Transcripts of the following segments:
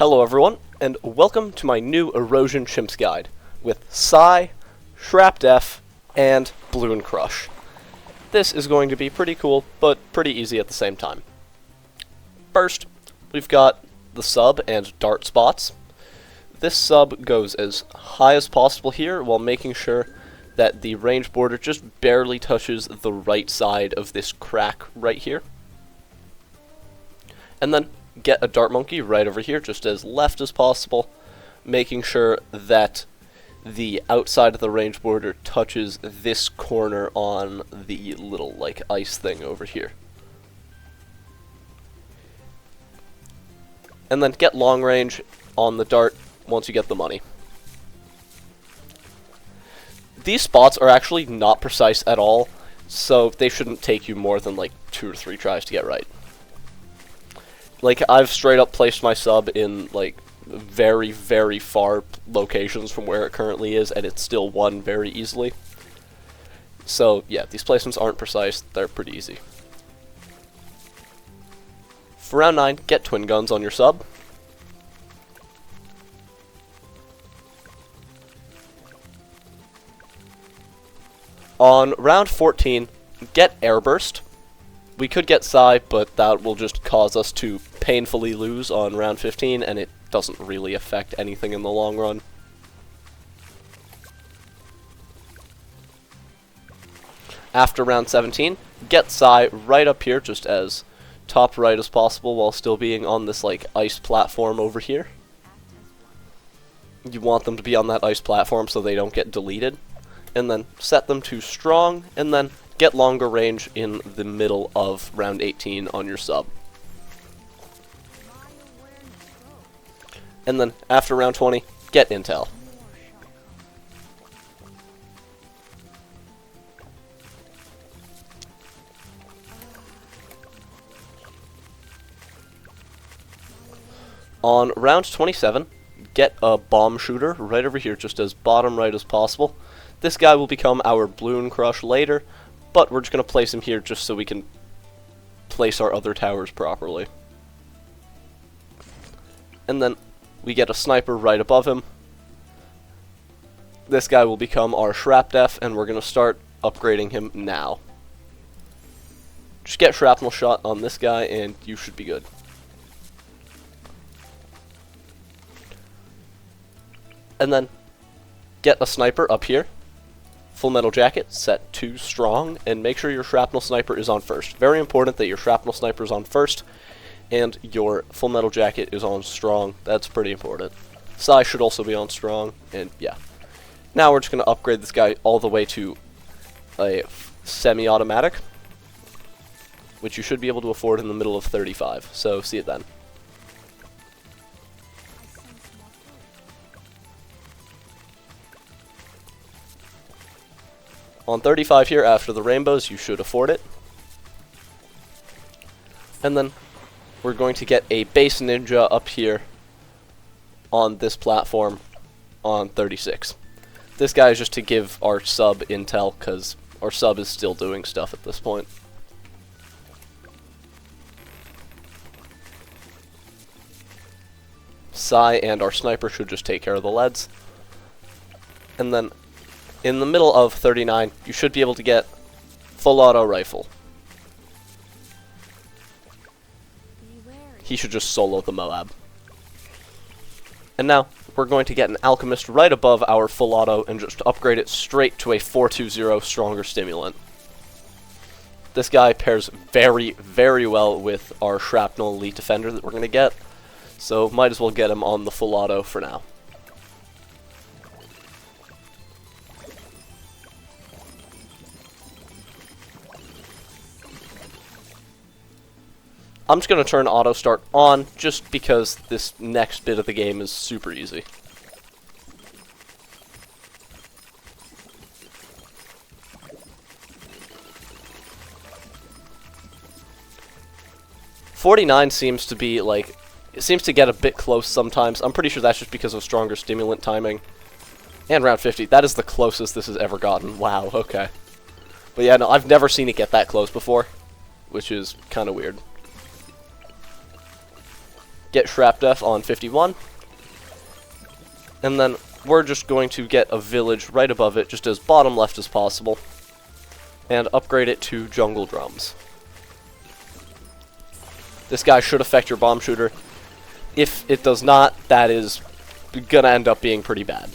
Hello everyone, and welcome to my new Erosion CHIMPS guide with Psy, Shrapdef, and Bloon Crush. This is going to be pretty cool, but pretty easy at the same time. First, we've got the sub and dart spots. This sub goes as high as possible here while making sure that the range border just barely touches the right side of this crack right here. And then get a dart monkey right over here, just as left as possible, making sure that the outside of the range border touches this corner on the little, like, ice thing over here. And then get long range on the dart once you get the money. These spots are actually not precise at all, so they shouldn't take you more than, like, 2 or 3 tries to get right. Like, I've straight up placed my sub in, like, very, very far locations from where it currently is, and it's still won very easily. So, yeah, these placements aren't precise, they're pretty easy. For round 9, get twin guns on your sub. On round 14, get airburst. We could get Psy, but that will just cause us to painfully lose on round 15, and it doesn't really affect anything in the long run. After round 17, get Psy right up here, just as top right as possible, while still being on this, like, ice platform over here. You want them to be on that ice platform so they don't get deleted. And then set them to strong, and then get longer range in the middle of round 18 on your sub. And then, after round 20, get intel. On round 27, get a bomb shooter right over here, just as bottom right as possible. This guy will become our Bloon Crush later, but we're just going to place him here just so we can place our other towers properly. And then we get a sniper right above him. This guy will become our Shrapdef, and we're going to start upgrading him now. Just get shrapnel shot on this guy, and you should be good. And then get a sniper up here. Full metal jacket, set to strong, and make sure your shrapnel sniper is on first. Very important that your shrapnel sniper is on first, and your full metal jacket is on strong. That's pretty important. Psy should also be on strong, and yeah. Now we're just going to upgrade this guy all the way to a semi-automatic, which you should be able to afford in the middle of 35, so see it then. On 35 here, after the rainbows, you should afford it. And then we're going to get a base ninja up here on this platform on 36. This guy is just to give our sub intel, because our sub is still doing stuff at this point. Psy and our sniper should just take care of the leads. And then in the middle of 39, you should be able to get full auto rifle. He should just solo the Moab. And now, we're going to get an alchemist right above our full auto and just upgrade it straight to a 420 stronger stimulant. This guy pairs very, very well with our shrapnel elite defender that we're going to get, so might as well get him on the full auto for now. I'm just going to turn auto start on just because this next bit of the game is super easy. .49 seems to be like, it seems to get a bit close sometimes. I'm pretty sure that's just because of stronger stimulant timing. And round 50, that is the closest this has ever gotten. Wow, okay. But yeah, no, I've never seen it get that close before, which is kind of weird. get Shrap Def on 51, and then we're just going to get a village right above it, just as bottom left as possible, and upgrade it to Jungle Drums. This guy should affect your bomb shooter. If it does not, that is gonna end up being pretty bad.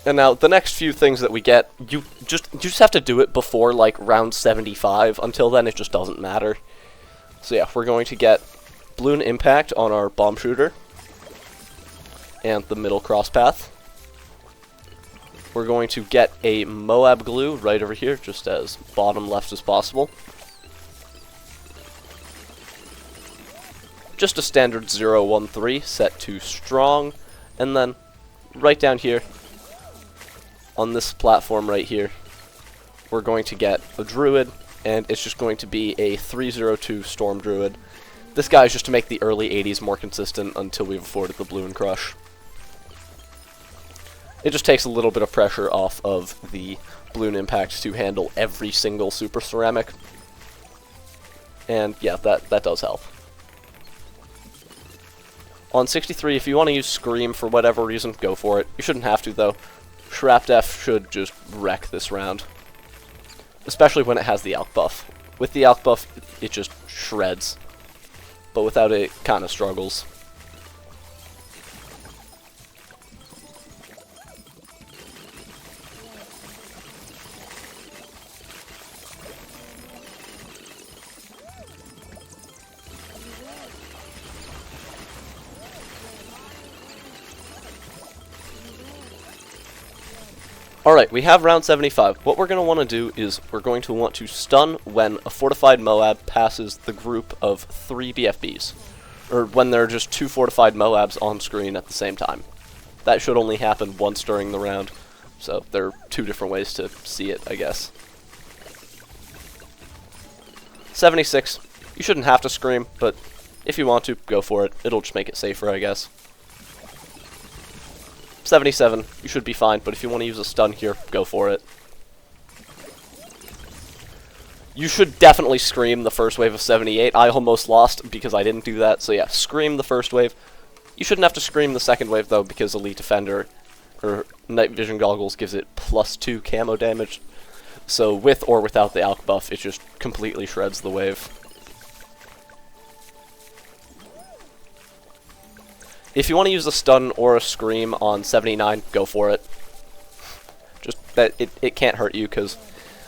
And now, the next few things that we get, you just have to do it before, like, round 75. Until then, it just doesn't matter. So yeah, we're going to get Bloon Impact on our bomb shooter, and the middle cross path. We're going to get a Moab Glue right over here, just as bottom left as possible. Just a standard 0-1-3 set to strong, and then right down here, on this platform right here, we're going to get a Druid, and it's just going to be a 3-0-2 Storm Druid. This guy is just to make the early 80s more consistent until we've afforded the Bloon Crush. It just takes a little bit of pressure off of the Bloon Impact to handle every single Super Ceramic. And yeah, that does help. On 63, if you want to use Scream for whatever reason, go for it. You shouldn't have to, though. Shrap Def should just wreck this round. Especially when it has the Alk buff. With the Alk buff, it just shreds. But without it, it kind of struggles. Alright, we have round 75. What we're going to want to do is we're going to want to stun when a fortified Moab passes the group of 3 BFBs. Or when there are just 2 fortified Moabs on screen at the same time. That should only happen once during the round, so there are 2 different ways to see it, I guess. 76. You shouldn't have to scream, but if you want to, go for it. It'll just make it safer, I guess. 77, you should be fine, but if you want to use a stun here, go for it. You should definitely scream the first wave of 78. I almost lost because I didn't do that, so yeah, scream the first wave. You shouldn't have to scream the second wave, though, because Elite Defender, or Night Vision Goggles, gives it +2 camo damage. So with or without the Alk buff, it just completely shreds the wave. If you want to use a stun or a scream on 79, go for it. Just that it can't hurt you, because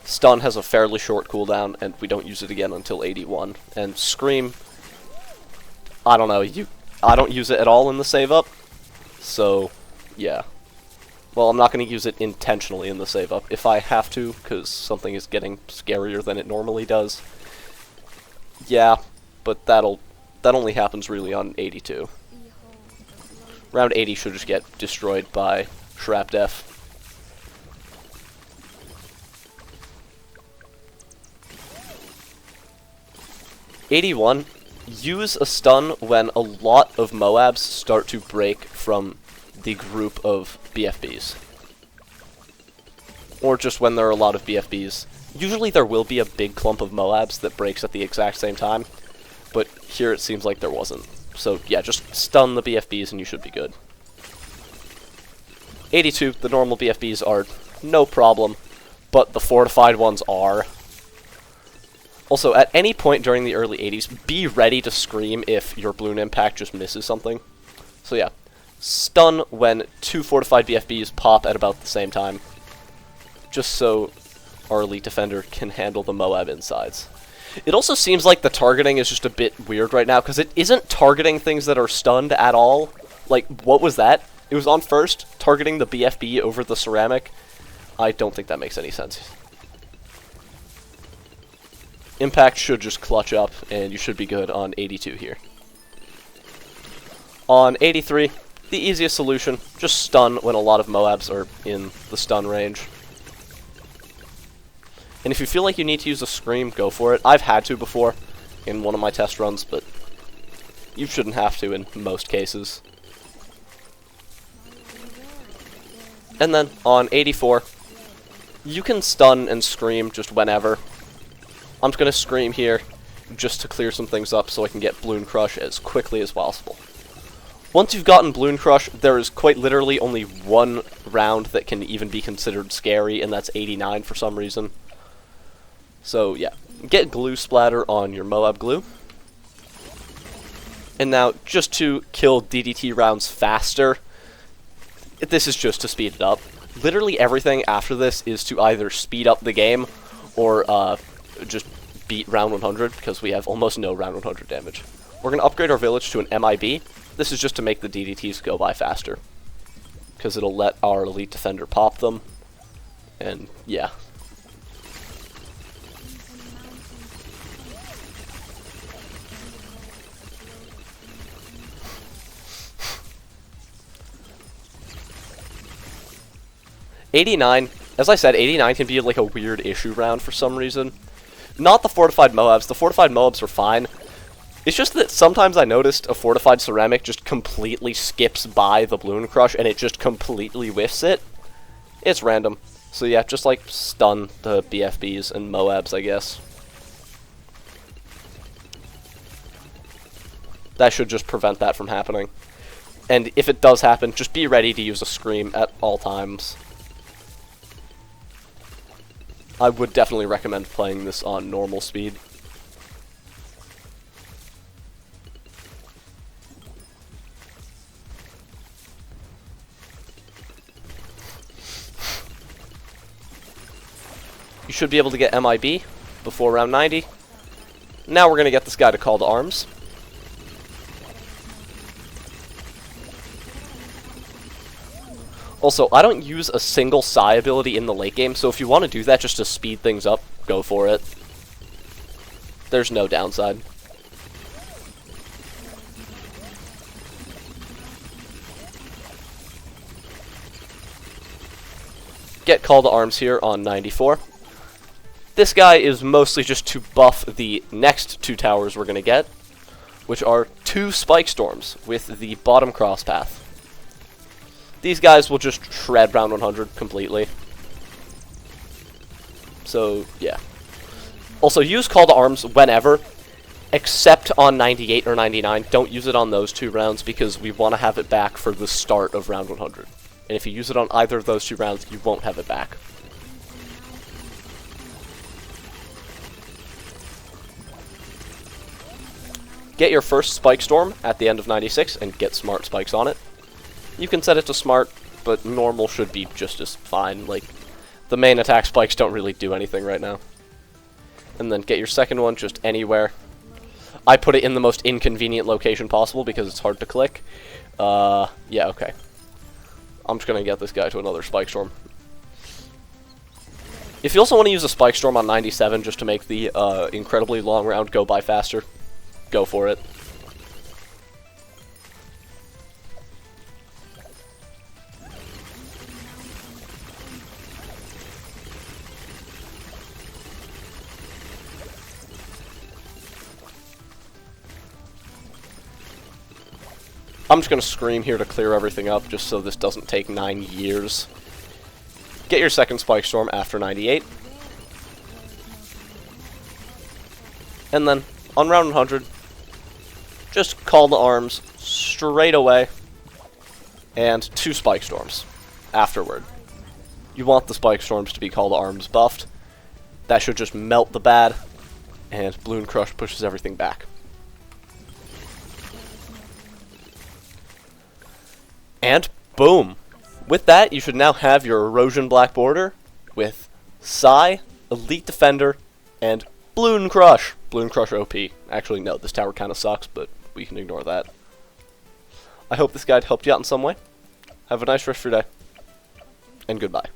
stun has a fairly short cooldown, and we don't use it again until 81. And scream, I don't know, I don't use it at all in the save up, so yeah. Well, I'm not going to use it intentionally in the save up. If I have to, because something is getting scarier than it normally does, yeah, but that only happens really on 82. Round 80 should just get destroyed by Shrap Def. '81, use a stun when a lot of Moabs start to break from the group of BFBs. Or just when there are a lot of BFBs. Usually there will be a big clump of Moabs that breaks at the exact same time, but here it seems like there wasn't. So yeah, just stun the BFBs and you should be good. 82, the normal BFBs are no problem, but the fortified ones are. Also, at any point during the early 80s, be ready to scream if your Bloon Impact just misses something. So yeah, stun when 2 fortified BFBs pop at about the same time, just so our Elite Defender can handle the Moab insides. It also seems like the targeting is just a bit weird right now, because it isn't targeting things that are stunned at all. Like, what was that? It was on first, targeting the BFB over the ceramic. I don't think that makes any sense. Impact should just clutch up, and you should be good on 82 here. On 83, the easiest solution, just stun when a lot of Moabs are in the stun range. And if you feel like you need to use a scream, go for it. I've had to before in one of my test runs, but you shouldn't have to in most cases. And then on 84, you can stun and scream just whenever. I'm just going to scream here. just to clear some things up so I can get Bloon Crush as quickly as possible. Once you've gotten Bloon Crush, there is quite literally only one round that can even be considered scary, and that's 89 for some reason. So yeah, get glue splatter on your Moab glue. And now, just to kill DDT rounds faster, this is just to speed it up. Literally everything after this is to either speed up the game or just beat round 100, because we have almost no round 100 damage. We're going to upgrade our village to an MIB. This is just to make the DDTs go by faster, because it'll let our elite defender pop them, and yeah. '89, as I said, 89 can be like a weird issue round for some reason. Not the fortified Moabs. The fortified Moabs are fine. It's just that sometimes I noticed a fortified ceramic just completely skips by the Bloon Crush and it just completely whiffs it. It's random. So yeah, just like stun the BFBs and Moabs, I guess. That should just prevent that from happening. And if it does happen, just be ready to use a Scream at all times. I would definitely recommend playing this on normal speed. You should be able to get MIB before round 90. Now we're going to get this guy to call to arms. Also, I don't use a single Psy ability in the late game, so if you want to do that just to speed things up, go for it. There's no downside. Get call to arms here on 94. This guy is mostly just to buff the next two towers we're going to get, which are 2 Spike Storms with the bottom cross path. These guys will just shred round 100 completely. So, yeah. Also, use call to arms whenever, except on 98 or 99. Don't use it on those 2 rounds because we want to have it back for the start of round 100. And if you use it on either of those 2 rounds, you won't have it back. Get your first Spike Storm at the end of 96 and get smart spikes on it. You can set it to smart, but normal should be just as fine. Like, the main attack spikes don't really do anything right now. And then get your second one just anywhere. I put it in the most inconvenient location possible because it's hard to click. Yeah, okay. I'm just gonna get this guy to another Spike Storm. If you also want to use a Spike Storm on 97 just to make the incredibly long round go by faster, go for it. I'm just going to Scream here to clear everything up, just so this doesn't take 9 years. Get your second Spike Storm after 98. And then, on round 100, just call to arms straight away, and 2 Spike Storms afterward. You want the Spike Storms to be call to arms buffed. That should just melt the bad, and Bloon Crush pushes everything back. And boom! With that, you should now have your Erosion Black Border with Psy, Elite Defender, and Bloon Crush. Bloon Crush OP. Actually, no, this tower kind of sucks, but we can ignore that. I hope this guide helped you out in some way. Have a nice rest of your day, and goodbye.